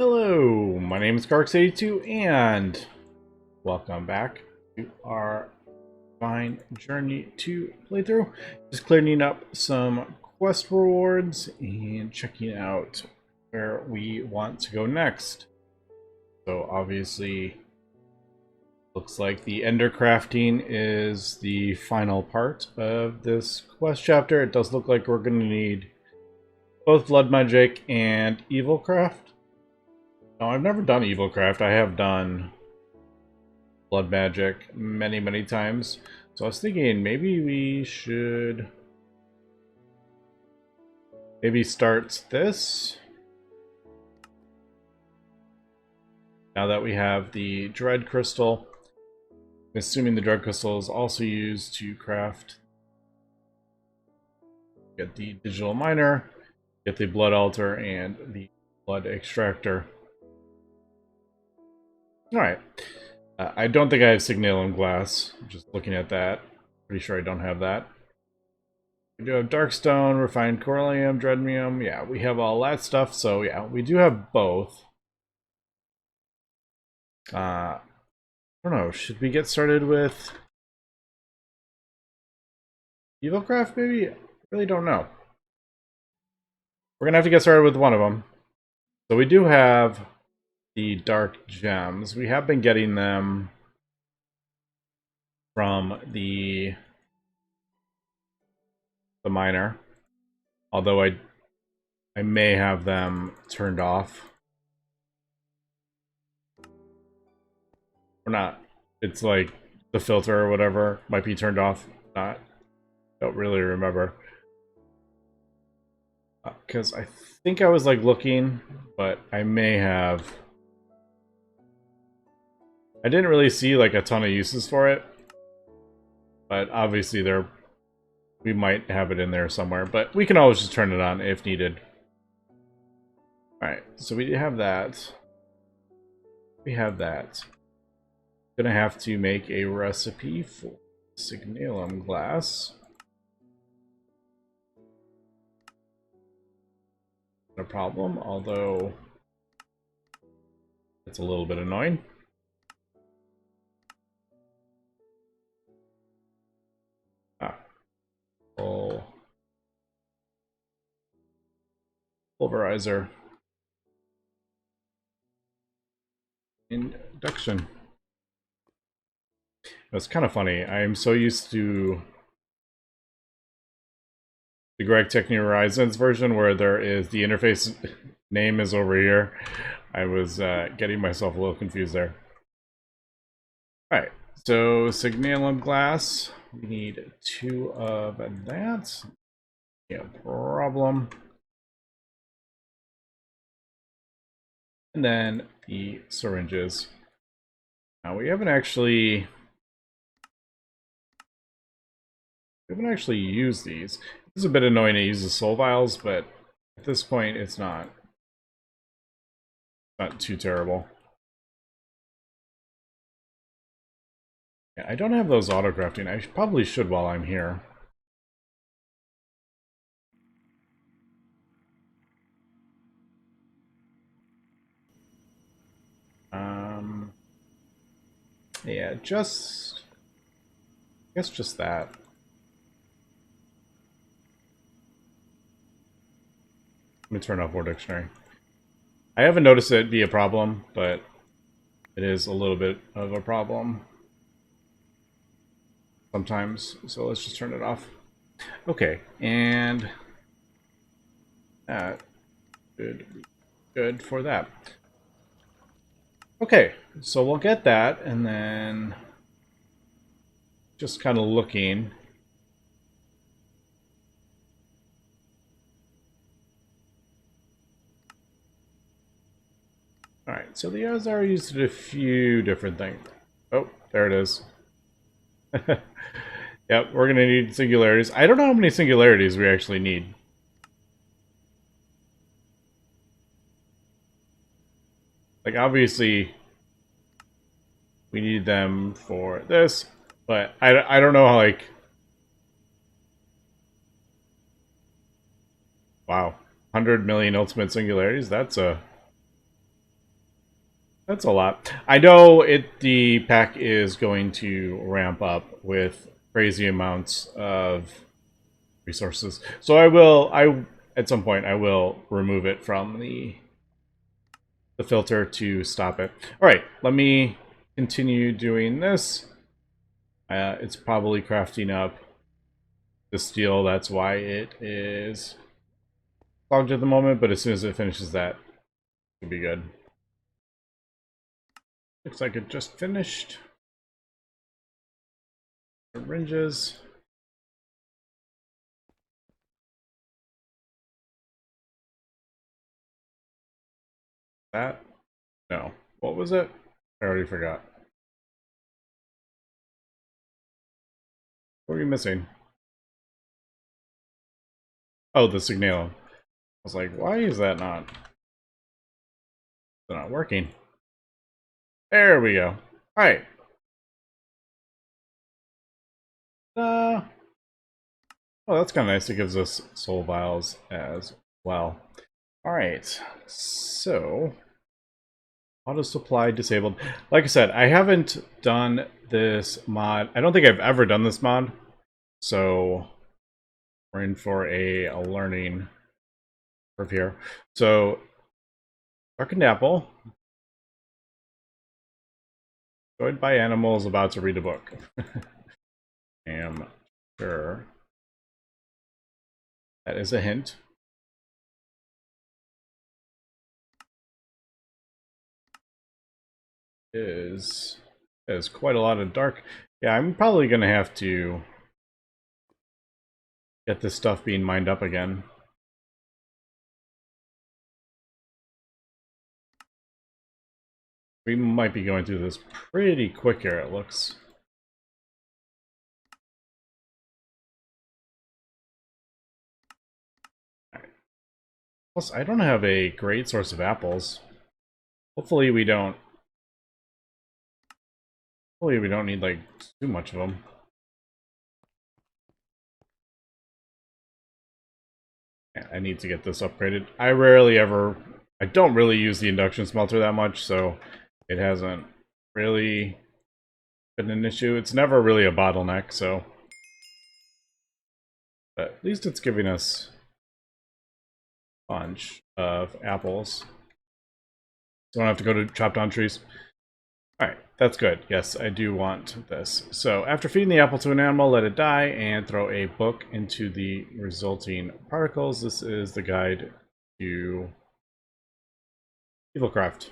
Hello, my name is Carx82 and welcome back to our fine journey to playthrough. Just clearing up some quest rewards and checking out where we want to go next. So obviously looks like the ender crafting is the final part of this quest chapter. It does look like we're going to need both blood magic and Evilcraft. No, I've never done Evilcraft. I have done blood magic many times. So I was thinking maybe we should start this. Now that we have the dread crystal. I'm assuming the dread crystal is also used to craft. Get the digital miner, get the blood altar, and the blood extractor. Alright. I don't think I have signalum glass. Just looking at that. Pretty sure I don't have that. We do have darkstone, refined corallium, dreadmium. Yeah, we have all that stuff. So yeah, we do have both. I don't know. Should we get started with Evilcraft maybe? I really don't know. We're going to have to get started with one of them. So we do have the dark gems. We have been getting them from the miner. Although I may have them turned off. Or not. It's like the filter or whatever might be turned off. Don't really remember. Because I think I was like looking, but I may have. I didn't really see like a ton of uses for it. But obviously we might have it in there somewhere. But we can always just turn it on if needed. Alright, so we have that. We have that. Gonna have to make a recipe for signalum glass. No problem, although it's a little bit annoying. Pulverizer. Induction. It's kind of funny. I'm so used to the Greg Techni Horizons version where there is the interface name is over here. I was getting myself a little confused there. Alright, so signalum glass. We need 2 of that. No problem. And then the syringes. Now we haven't actually used these. This is a bit annoying to use the soul vials, but at this point it's not too terrible. Yeah, I don't have those auto crafting. I probably should while I'm here. Yeah, I guess just that. Let me turn off War Dictionary. I haven't noticed it be a problem, but it is a little bit of a problem sometimes. So let's just turn it off. Okay, and that should be good for that. Okay, so we'll get that, and then just kind of looking. Alright, so the Azar used a few different things. Oh, there it is. Yep, we're gonna need singularities. I don't know how many singularities we actually need. Like, obviously, we need them for this, but I don't know how, like... Wow. 100 million ultimate singularities? That's a That's a lot. I know the pack is going to ramp up with crazy amounts of resources. So at some point I will remove it from the filter to stop it. All right, let me continue doing this. It's probably crafting up the steel. That's why it is clogged at the moment, but as soon as it finishes that, it'll be good. Looks like it just finished. Syringes. That? No. What was it? I already forgot. What are you missing? Oh, the signal. I was like, why is that not working? There we go. Alright. Oh, that's kind of nice. It gives us soul vials as well. Alright. So, auto supply disabled. Like I said, I haven't done this mod. I don't think I've ever done this mod. So, we're in for a learning curve here. So, Darkened Apple. Enjoyed by animals about to read a book. Am sure that is a hint. Is quite a lot of dark. Yeah, I'm probably gonna have to get this stuff being mined up again. We might be going through this pretty quick here, it looks. Plus, I don't have a great source of apples. Hopefully we don't need like too much of them. Yeah, I need to get this upgraded. I don't really use the induction smelter that much, so it hasn't really been an issue. It's never really a bottleneck, so. But at least it's giving us a bunch of apples. Don't have to go to chop down trees. Alright, that's good. Yes, I do want this. So, after feeding the apple to an animal, let it die and throw a book into the resulting particles. This is the guide to Evilcraft.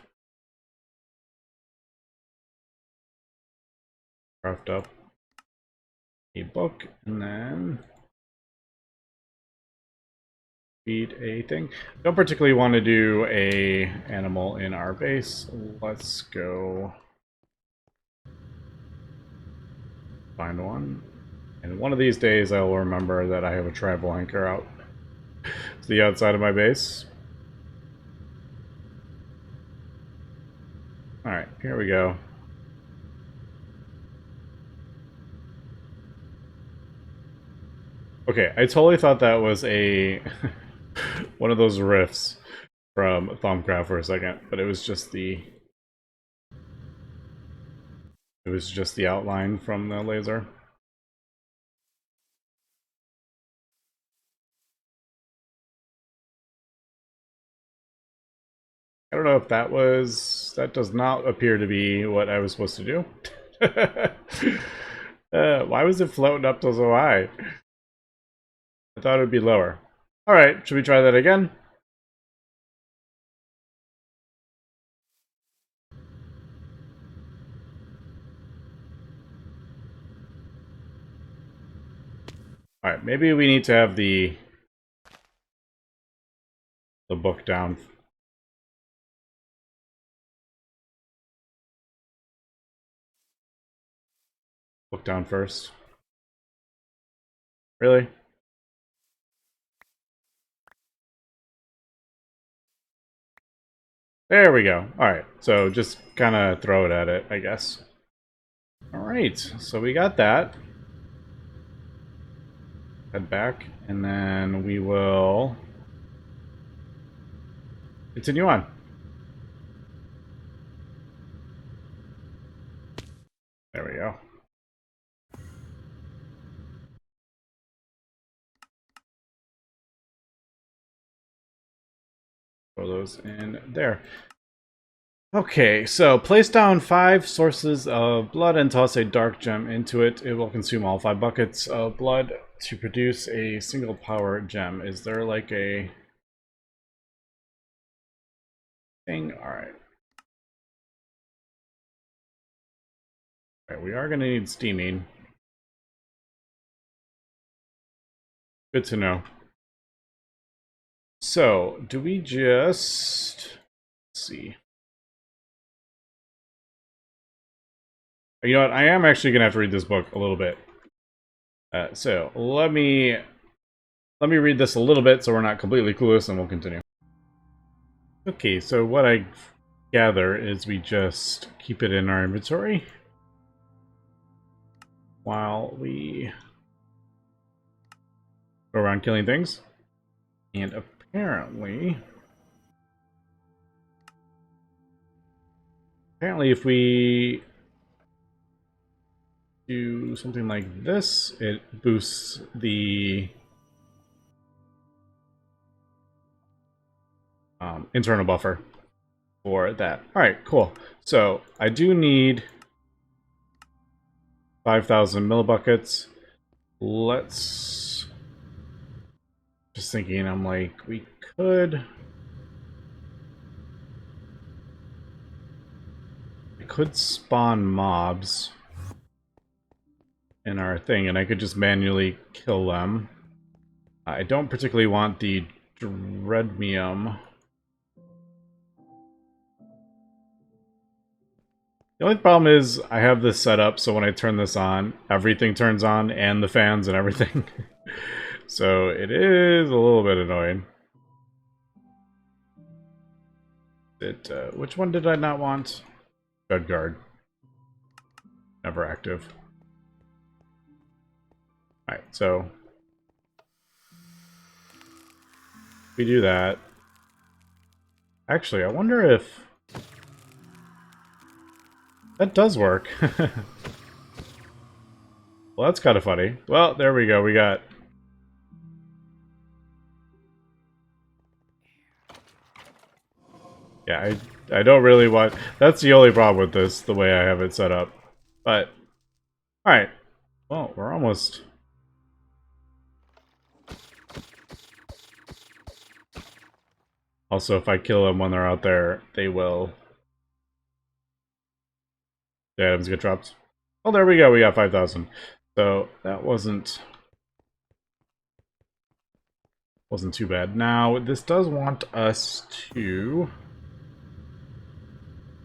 Craft up a book and then feed a thing. Don't particularly want to do a animal in our base. Let's go find one. And one of these days I will remember that I have a tribal anchor out to the outside of my base. Alright, here we go. Okay, I totally thought that was a one of those riffs from Thumbcraft for a second, but it was just the outline from the laser. I don't know if that does not appear to be what I was supposed to do. Why was it floating up so high? I thought it would be lower. Alright, should we try that again? Alright, maybe we need to have the book down. Book down first. Really? There we go. Alright, so just kind of throw it at it, I guess. Alright, so we got that. Head back, and then we will continue on. throw those in there. Okay, so place down 5 sources of blood and toss a dark gem into it. It will consume all 5 buckets of blood to produce a single power gem. Is there like a thing? Alright. Alright, we are going to need steaming. Good to know. So, do we just... Let's see. You know what? I am actually going to have to read this book a little bit. So, let me read this a little bit so we're not completely clueless and we'll continue. Okay, so what I gather is we just keep it in our inventory while we go around killing things. And apparently if we do something like this, it boosts the internal buffer for that. Alright, cool. So I do need 5,000 millibuckets. Let's... Just thinking, I'm like, we could... I could spawn mobs in our thing, and I could just manually kill them. I don't particularly want the dreadmium. The only problem is I have this set up so when I turn this on, everything turns on, and the fans and everything. So it is a little bit annoying. Which one did I not want? Good guard. Never active. Alright, so we do that. Actually, I wonder if that does work. Well, that's kind of funny. Well, there we go. We got... Yeah, I don't really want... That's the only problem with this, the way I have it set up. But, alright. Well, we're almost... Also, if I kill them when they're out there, they will... The items get dropped. Oh, there we go. We got 5,000. So, that wasn't too bad. Now, this does want us to...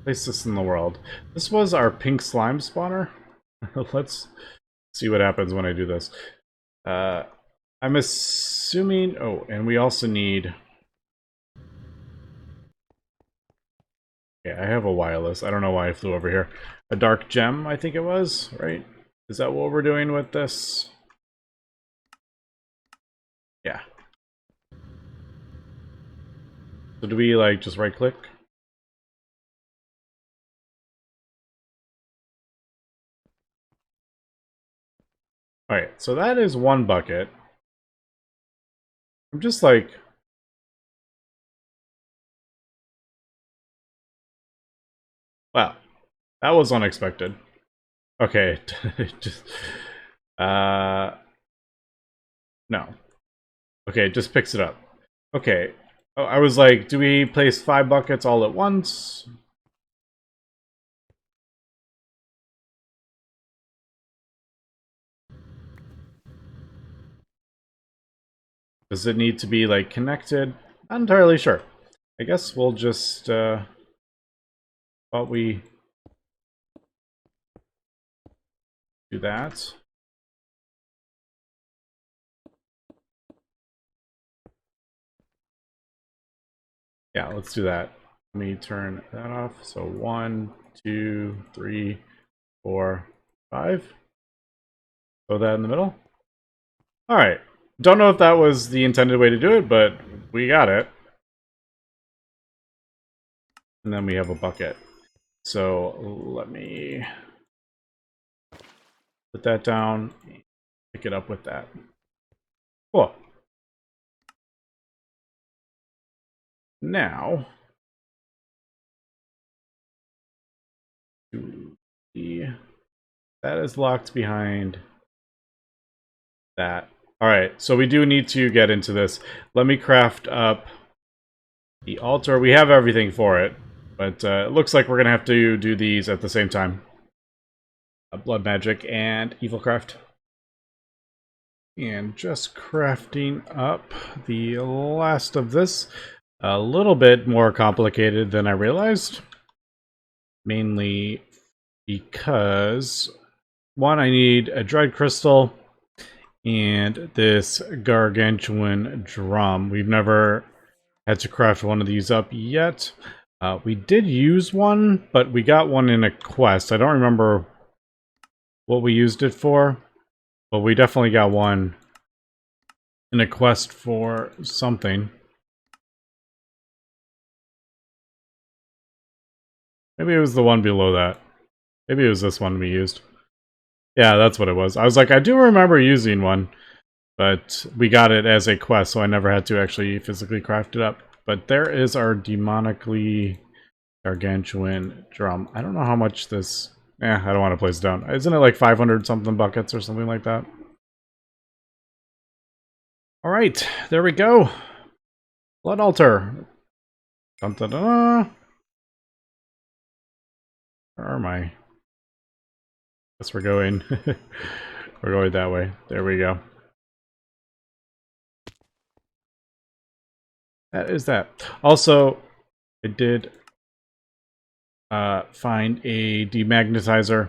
place this in the world. This was our pink slime spawner. Let's see what happens when I do this. I'm assuming... Oh, and we also need... Yeah, I have a wireless. I don't know why I flew over here. A dark gem, I think it was, right? Is that what we're doing with this? Yeah. So do we, like, just right-click? Alright, so that is 1 bucket. I'm just like... Wow. That was unexpected. Okay. Just... No. Okay, it just picks it up. Okay. Oh, I was like, do we place 5 buckets all at once? Does it need to be, like, connected? Not entirely sure. I guess we'll just, while we do that. Yeah, let's do that. Let me turn that off. So 1, 2, 3, 4, 5. Throw that in the middle. Alright. Don't know if that was the intended way to do it, but we got it. And then we have a bucket. So let me put that down, pick it up with that. Cool. now, that is locked behind that. Alright, so we do need to get into this. Let me craft up the altar. We have everything for it, but it looks like we're going to have to do these at the same time. Blood Magic and Evilcraft. And just crafting up the last of this. A little bit more complicated than I realized. Mainly because, one, I need a Dread Crystal and this gargantuan drum. We've never had to craft one of these up yet. We did use one, but we got one in a quest. I don't remember what we used it for, but we definitely got one in a quest for something. Maybe it was the one below that. Maybe it was this one we used. Yeah, that's what it was. I was like, I do remember using one, but we got it as a quest, so I never had to actually physically craft it up. But there is our demonically gargantuan drum. I don't know how much this... I don't want to place it down. Isn't it like 500 something buckets or something like that? Alright, there we go. Blood altar. Dun, dun, dun. Where am I? Guess we're going. We're going that way. There we go. That is that. Also, I did find a demagnetizer.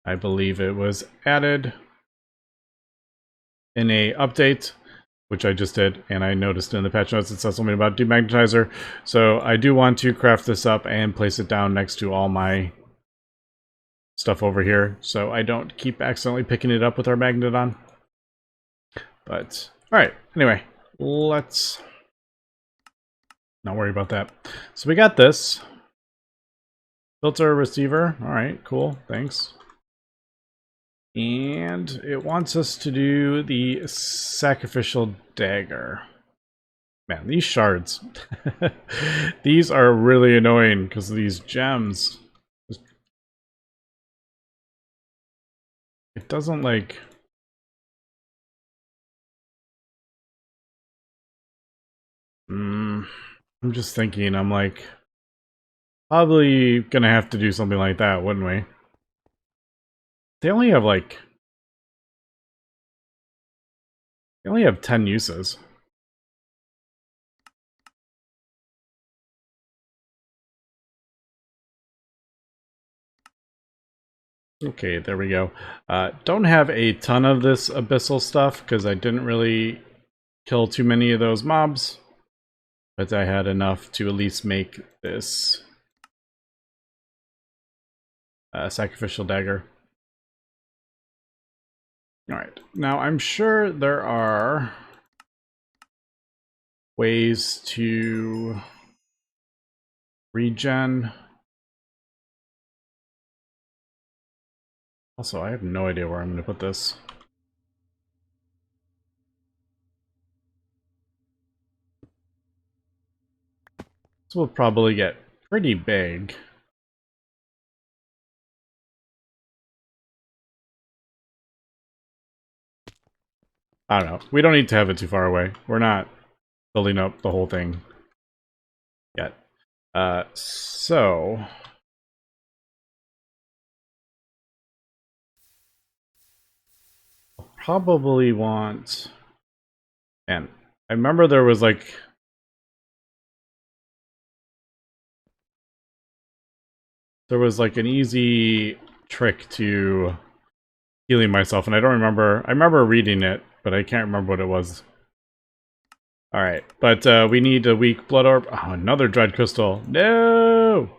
I believe it was added in a update, which I just did, and I noticed in the patch notes it says something about demagnetizer. So I do want to craft this up and place it down next to all my stuff over here, so I don't keep accidentally picking it up with our magnet on. But, alright, anyway, let's not worry about that. So we got this. Filter receiver. Alright, cool, thanks. And it wants us to do the sacrificial dagger. Man, these shards. These are really annoying because of these gems. It doesn't like... I'm just thinking, I'm like... Probably gonna have to do something like that, wouldn't we? They only have like... They only have 10 uses. Okay, there we go. Don't have a ton of this abyssal stuff because I didn't really kill too many of those mobs. But I had enough to at least make this sacrificial dagger. Alright, now I'm sure there are ways to regen. Also, I have no idea where I'm going to put this. This will probably get pretty big. I don't know. We don't need to have it too far away. We're not building up the whole thing yet. So... I'll probably want... And I remember there was like... There was like an easy trick to healing myself, and I don't remember... I remember reading it, but I can't remember what it was. Alright, but we need a weak blood orb. Oh, another dread crystal. No!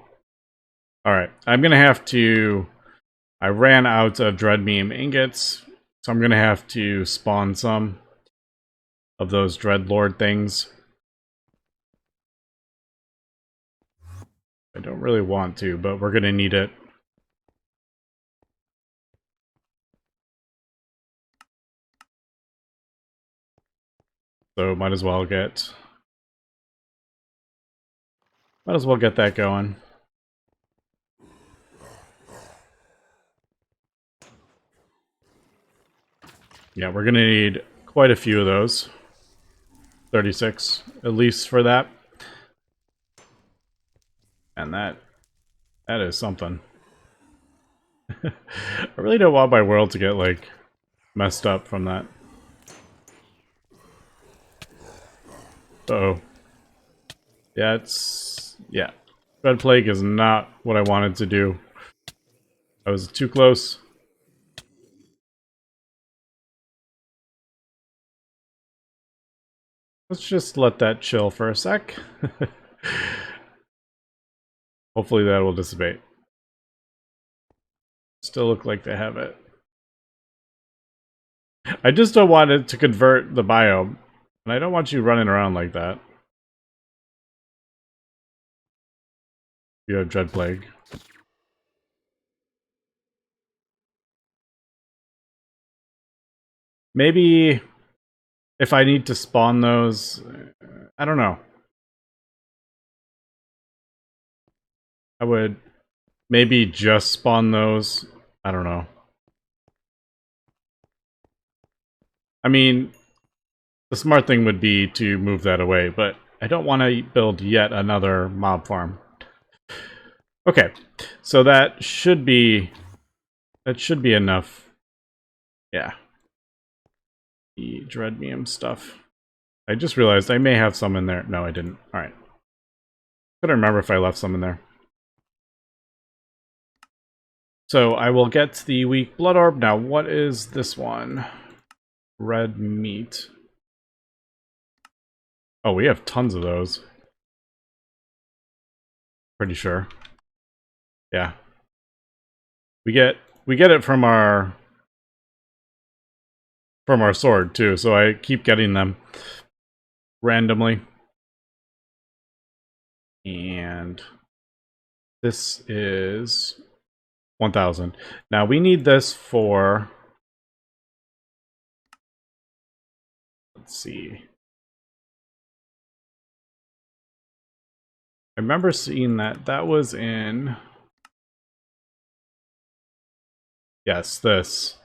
Alright, I'm gonna have to... I ran out of dreadmium ingots, so I'm gonna have to spawn some of those dreadlord things. I don't really want to, but we're gonna need it. So might as well get Might as well get that going. Yeah, we're going to need quite a few of those. 36, at least for that. And that is something. I really don't want my world to get, like, messed up from that. Uh-oh. Yeah, yeah. Red Plague is not what I wanted to do. I was too close. Let's just let that chill for a sec. Hopefully that will dissipate. Still look like they have it. I just don't want it to convert the biome. And I don't want you running around like that. You have Dread Plague. Maybe if I need to spawn those, I don't know. I would maybe just spawn those. I don't know. I mean, the smart thing would be to move that away, but I don't want to build yet another mob farm. Okay, so that should be enough. Yeah. The dreadmium stuff. I just realized I may have some in there. No, I didn't. Alright. Couldn't remember if I left some in there. So I will get the weak blood orb. Now, what is this one? Red meat. Oh, we have tons of those. Pretty sure. Yeah. We get it from our sword too, so I keep getting them randomly. And this is 1,000. Now we need this for, let's see. I remember seeing that was in, yes, this.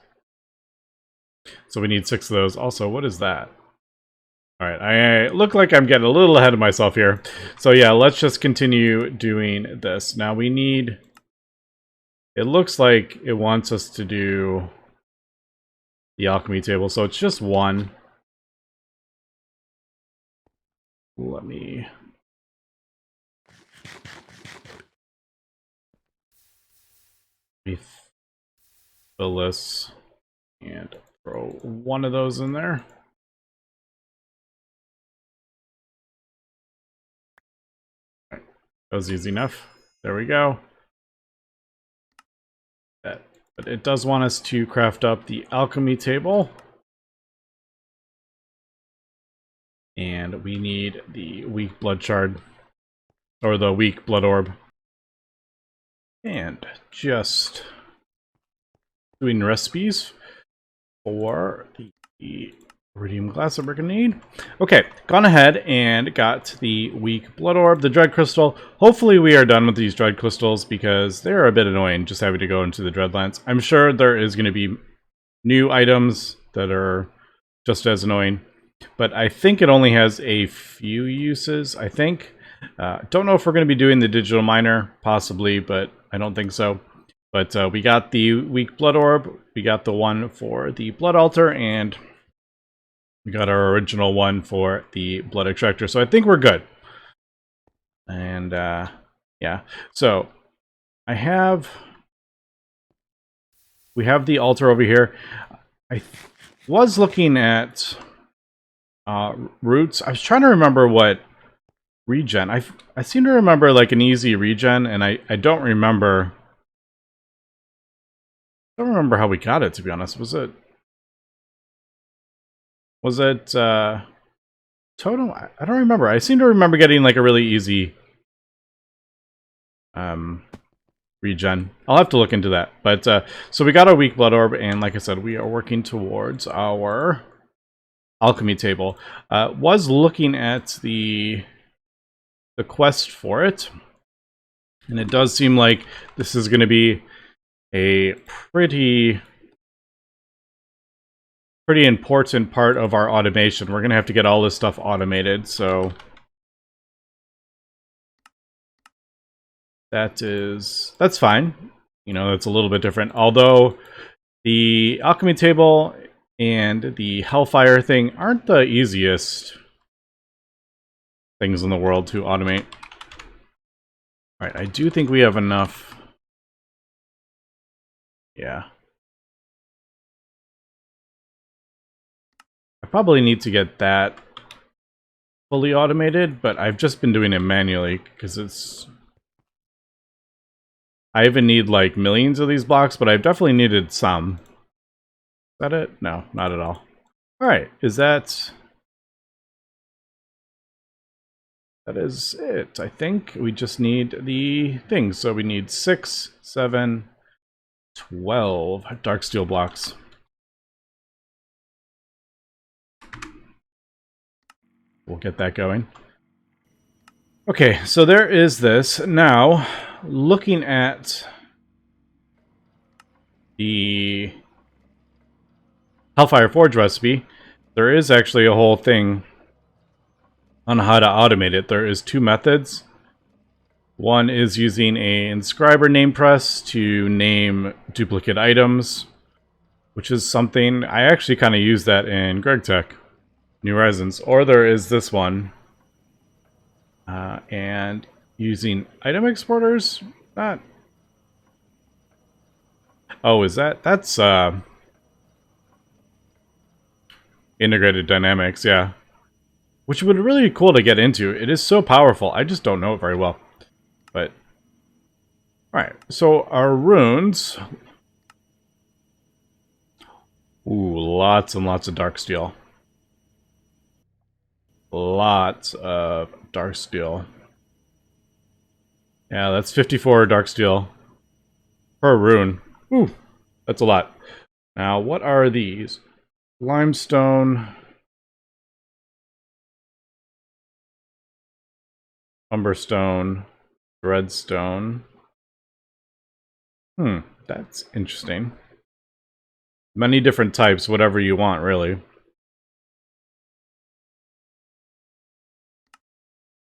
So we need 6 of those. Also, what is that? Alright, I look like I'm getting a little ahead of myself here. So yeah, let's just continue doing this. Now we need, it looks like it wants us to do the alchemy table, so it's just one. Let me fill this and throw one of those in there. Right. That was easy enough. There we go. But it does want us to craft up the alchemy table. And we need the weak blood shard, or the weak blood orb. And just doing recipes for the iridium glass that we're going to need. Okay, gone ahead and got the weak blood orb, the dread crystal. Hopefully we are done with these dread crystals because they're a bit annoying just having to go into the dreadlands. I'm sure there is going to be new items that are just as annoying, but I think it only has a few uses, I think. Don't know if we're going to be doing the digital miner, possibly, but I don't think so. But we got the weak blood orb, we got the one for the blood altar, and we got our original one for the blood extractor. So I think we're good. And yeah, so we have the altar over here. I was looking at roots. I was trying to remember what regen. I seem to remember like an easy regen, and I don't remember. I don't remember how we got it, to be honest. Was it totem? I don't remember. I seem to remember getting like a really easy regen. I'll have to look into that. But so we got our weak blood orb, and like I said, we are working towards our alchemy table. Was looking at the the quest for it. And it does seem like this is going to be a pretty important part of our automation. We're going to have to get all this stuff automated, so that's fine. You know, that's a little bit different. Although the alchemy table and the hellfire thing aren't the easiest things in the world to automate. All right, I do think we have enough. Yeah. I probably need to get that fully automated, but I've just been doing it manually because it's... I even need like millions of these blocks, but I've definitely needed some. Is that it? No, not at all. All right, is that... That is it, I think. We just need the things. So we need 6, 7, 12 dark steel blocks. We'll get that going. Okay, so there is this. Now, looking at the Hellfire Forge recipe, there is actually a whole thing on how to automate it. There is 2 methods. One is using a inscriber name press to name duplicate items, which is something I actually kind of use that in GregTech, New Horizons. Or there is this one, and using item exporters. Not. Oh, is that's integrated dynamics? Yeah. Which would be really cool to get into. It is so powerful. I just don't know it very well. But, alright. So, our runes. Ooh, lots and lots of dark steel. Lots of dark steel. Yeah, that's 54 dark steel per rune. Ooh, that's a lot. Now, what are these? Limestone... Umberstone, Dreadstone. That's interesting. Many different types, whatever you want, really.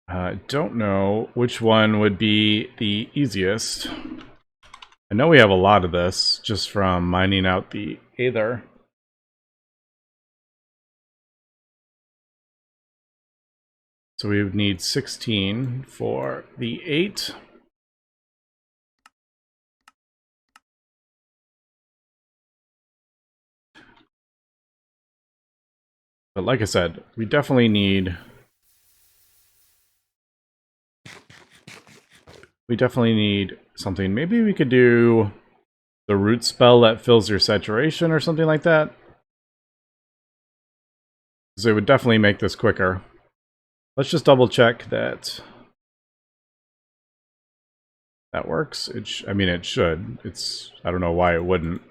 I don't know which one would be the easiest. I know we have a lot of this, just from mining out the Aether. So we would need 16 for the 8. But like I said, we definitely need... something. Maybe we could do the root spell that fills your saturation or something like that. Because it would definitely make this quicker. Let's just double check that that works. I mean, it should. I don't know why it wouldn't.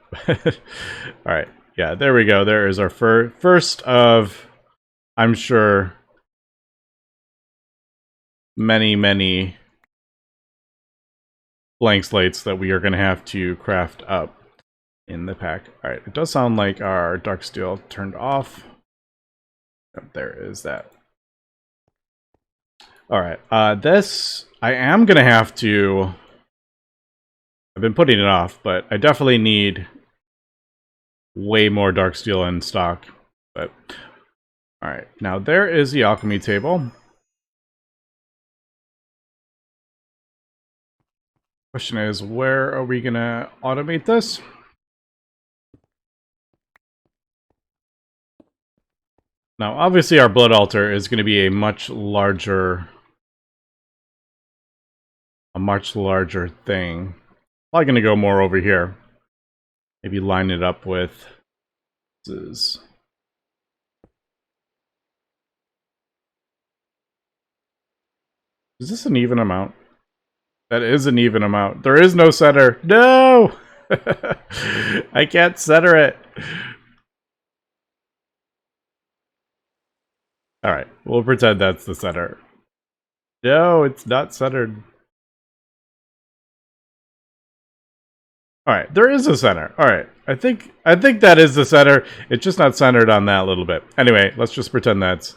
Alright, yeah, there we go. There is our first of, I'm sure, many blank slates that we are going to have to craft up in the pack. Alright, it does sound like our dark steel turned off. Oh, there is that. Alright, this, I am going to have to... I've been putting it off, but I definitely need way more dark steel in stock. But alright, now there is the alchemy table. Question is, where are we going to automate this? Now, obviously our blood altar is going to be a much larger thing. Probably going to go more over here. Maybe line it up with... Is this an even amount? That is an even amount. There is no center. No! I can't center it. Alright, we'll pretend that's the center. No, it's not centered. Alright, there is a center. Alright. I think that is the center. It's just not centered on that little bit. Anyway, let's just pretend that's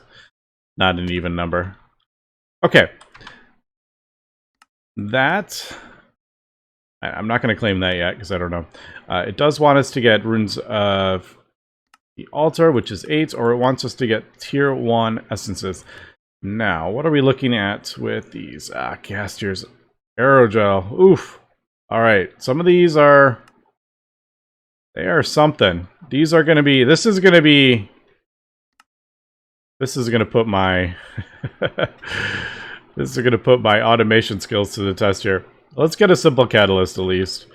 not an even number. Okay. That... I'm not going to claim that yet, because I don't know. It does want us to get runes of the altar, which is 8, or it wants us to get tier 1 essences. Now, what are we looking at with these? Castier's aerogel. Oof. Alright, some of these are... They are something. These are going to be... This is going to be... This is going to put my... This is going to put my automation skills to the test here. Let's get a simple catalyst at least.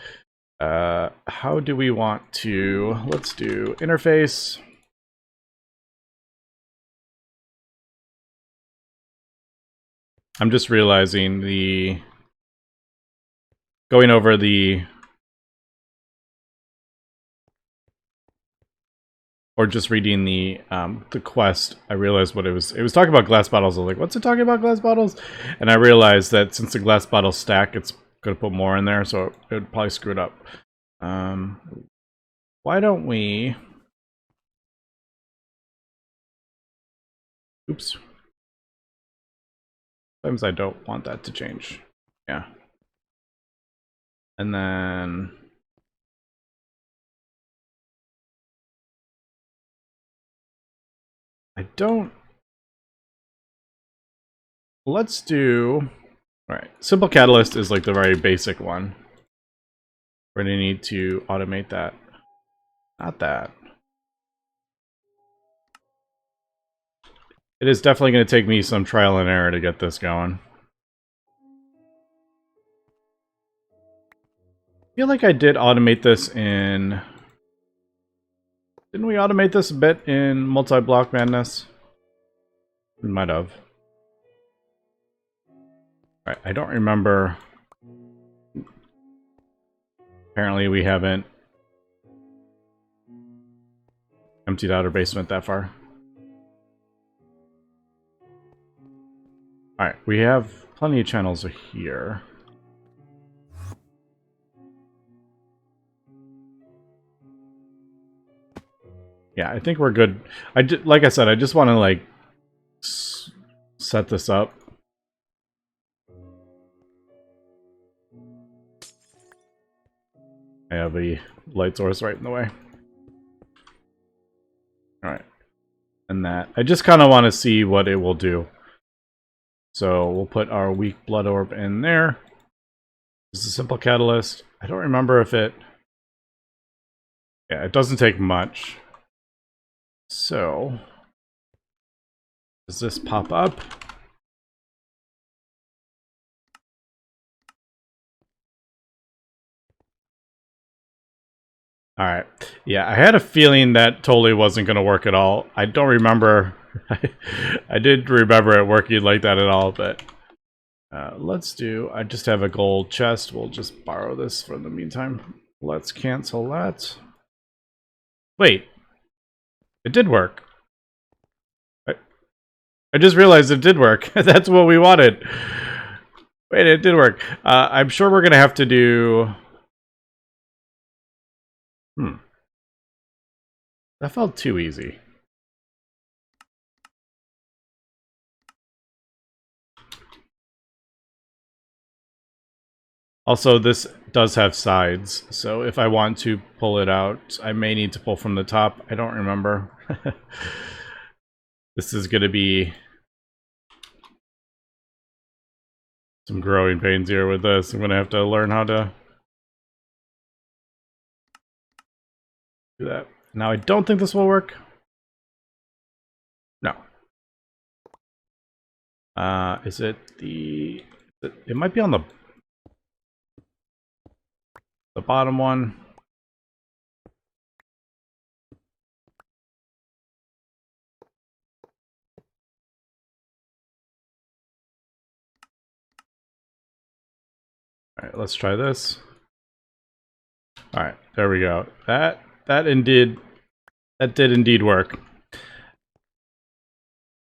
How do we want to... Let's do interface. I'm just realizing the... Going over the... Or just reading the quest, I realized what it was. It was talking about glass bottles. I was like, what's it talking about, glass bottles? And I realized that since the glass bottles stack, it's going to put more in there, so it would probably screw it up. Why don't we... Oops. Sometimes I don't want that to change. Yeah. And then... I don't... Let's do... Alright, simple catalyst is like the very basic one. We're going to need to automate that. Not that. It is definitely going to take me some trial and error to get this going. I feel like I did automate this in... Didn't we automate this a bit in Multi-Block Madness? We might have. Alright, I don't remember. Apparently we haven't emptied out our basement that far. Alright, we have plenty of channels here. Yeah, I think we're good. Like I said, I just want to like set this up. I have a light source right in the way. Alright. And that. I just kind of want to see what it will do. So we'll put our weak blood orb in there. This is a simple catalyst. I don't remember if it... Yeah, it doesn't take much. So... Does this pop up? Alright. Yeah, I had a feeling that totally wasn't going to work at all. I don't remember... I didn't remember it working like that at all, but... let's do... I just have a gold chest. We'll just borrow this for the meantime. Let's cancel that. Wait. It did work. I just realized it did work. That's what we wanted. Wait, it did work. I'm sure we're going to have to do... That felt too easy. Also, this does have sides, so if I want to pull it out, I may need to pull from the top. I don't remember. This is going to be some growing pains here with this. I'm going to have to learn how to do that. Now, I don't think this will work. No. Is it the... It might be on the bottom one. All right, let's try this. All right, there we go. That did indeed work.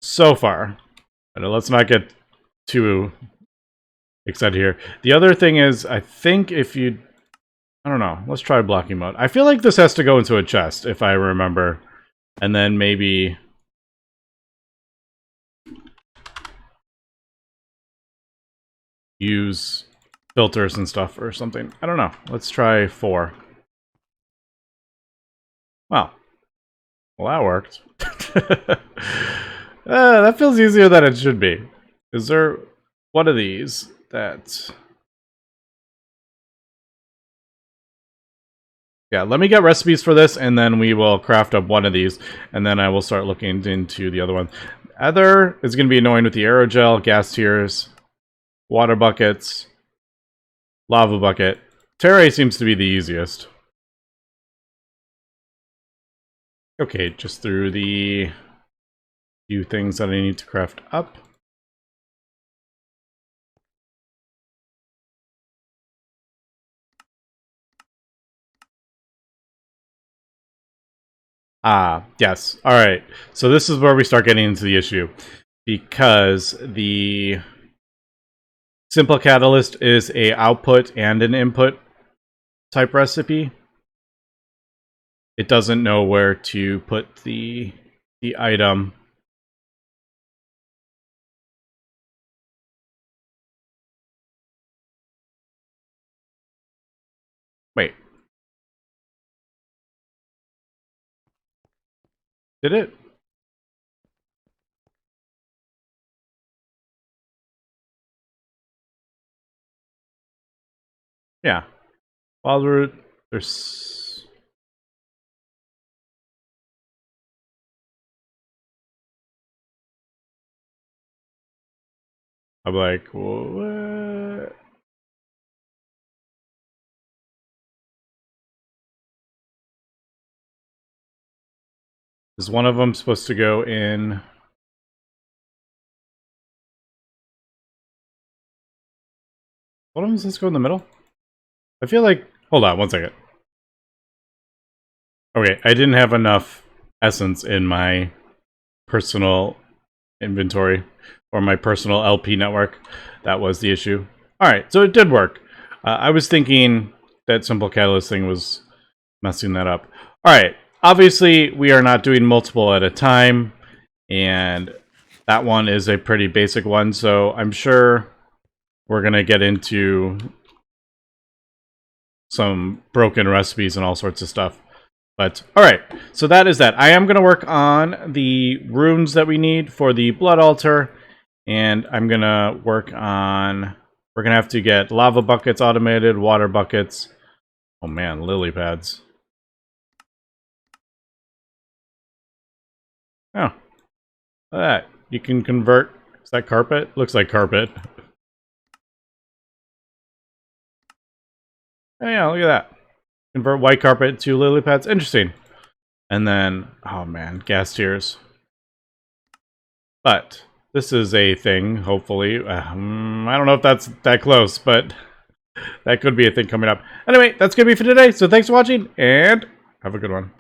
So far. But let's not get too excited here. The other thing is, I think if you... I don't know. Let's try blocking mode. I feel like this has to go into a chest, if I remember. And then maybe... use filters and stuff or something. I don't know. Let's try 4. Wow. Well, that worked. That feels easier than it should be. Is there one of these that... Yeah, let me get recipes for this, and then we will craft up one of these, and then I will start looking into the other one. Other is going to be annoying with the aerogel, gas tiers, water buckets, lava bucket. Terrae seems to be the easiest. Okay, just through the few things that I need to craft up. Ah, yes. All right. So this is where we start getting into the issue. Because the simple catalyst is a output and an input type recipe. It doesn't know where to put the item. Wait. Did it? Yeah. While there's... I'm like, what? Is one of them supposed to go in? One of them supposed to go in the middle? I feel like... Hold on, one second. Okay, I didn't have enough essence in my personal inventory or my personal LP network. That was the issue. Alright, so it did work. I was thinking that simple catalyst thing was messing that up. Alright, obviously we are not doing multiple at a time, and that one is a pretty basic one, so I'm sure we're going to get into some broken recipes and all sorts of stuff. But, alright, so that is that. I am going to work on the runes that we need for the blood altar, and I'm going to work on... We're going to have to get lava buckets automated, water buckets. Oh man, lily pads. Oh, look at that. You can convert... Is that carpet? Looks like carpet. Oh yeah, look at that. Convert white carpet to lily pads. Interesting. And then, oh man, gas tiers. But this is a thing, hopefully. I don't know if that's that close, but that could be a thing coming up. Anyway, that's going to be for today. So thanks for watching, and have a good one.